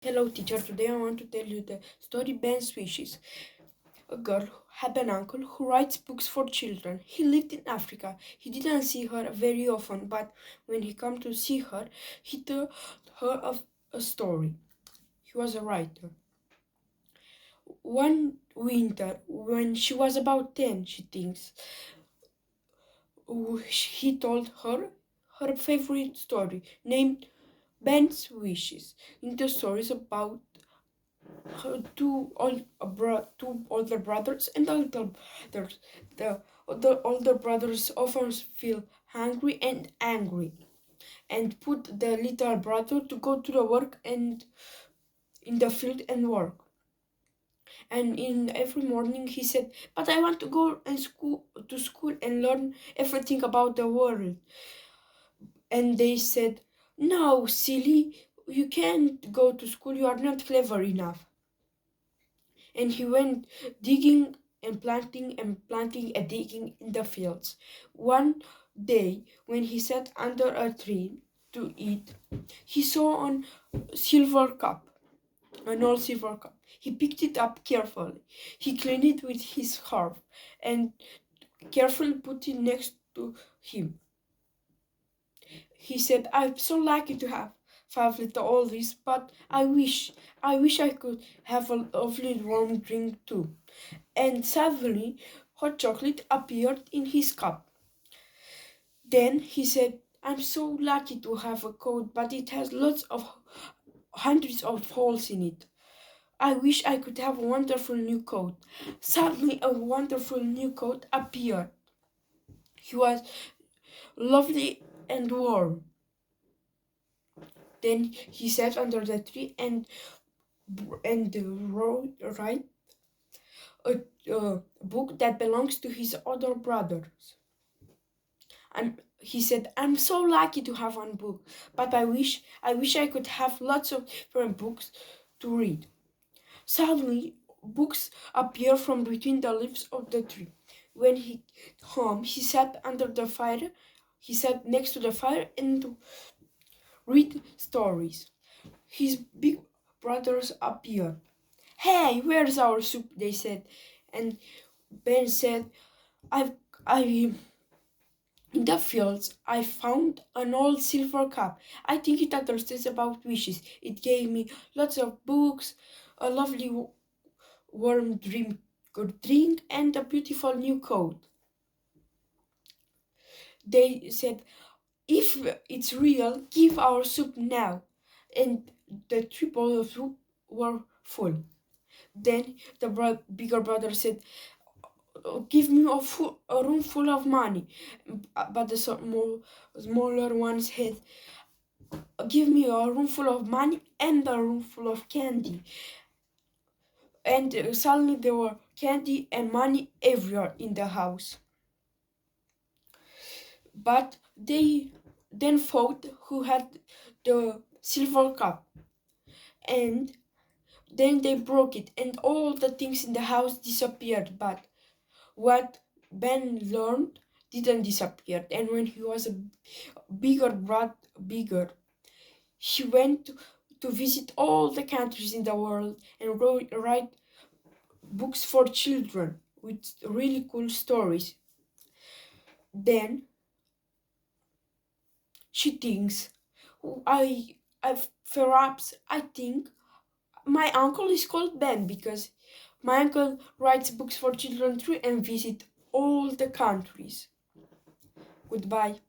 Hello teacher, today I want to tell you the story Ben's Wishes. A girl had an uncle who writes books for children. He lived in Africa. He didn't see her very often, but when he came to see her, he told her of a story. He was a writer. One winter, when she was about 10, she thinks, he told her favorite story, named Ben's Wishes. In the story is about two older brothers and older brothers. The older brothers often feel hungry and angry, and put the little brother to go to the work and in the field and work. And in every morning he said, "But I want to go and to school and learn everything about the world." And they said, "No, silly, you can't go to school. You are not clever enough." And he went digging and planting and digging in the fields. One day, when he sat under a tree to eat, he saw an silver cup, an old silver cup. He picked it up carefully. He cleaned it with his scarf and carefully put it next to him. He said, "I'm so lucky to have 5 little oldies, but I wish I could have a lovely warm drink too." And suddenly, hot chocolate appeared in his cup. Then he said, "I'm so lucky to have a coat, but it has hundreds of holes in it. I wish I could have a wonderful new coat." Suddenly, a wonderful new coat appeared. He was lovely and warm. Then he sat under the tree and wrote a book that belongs to his other brothers. He said, "I'm so lucky to have one book, but I wish I could have lots of different books to read." Suddenly, books appear from between the leaves of the tree. When he home, he sat under the fire. He sat next to the fire and read stories. His big brothers appeared. "Hey, where's our soup?" they said. And Ben said, I in the fields, I found an old silver cup. I think it understands about wishes. It gave me lots of books, a lovely warm drink, and a beautiful new coat." They said, "If it's real, give our soup now." And the 3 bowls of soup were full. Then the bigger brother said, "Give me a room full of money." But the smaller one said, "Give me a room full of money and a room full of candy." And suddenly there were candy and money everywhere in the house. But they then fought who had the silver cup. And then they broke it, and all the things in the house disappeared. But what Ben learned didn't disappear. And when he was a bigger, he went to visit all the countries in the world and write books for children with really cool stories. Then she thinks, perhaps I think my uncle is called Ben because my uncle writes books for children too and visit all the countries. Goodbye.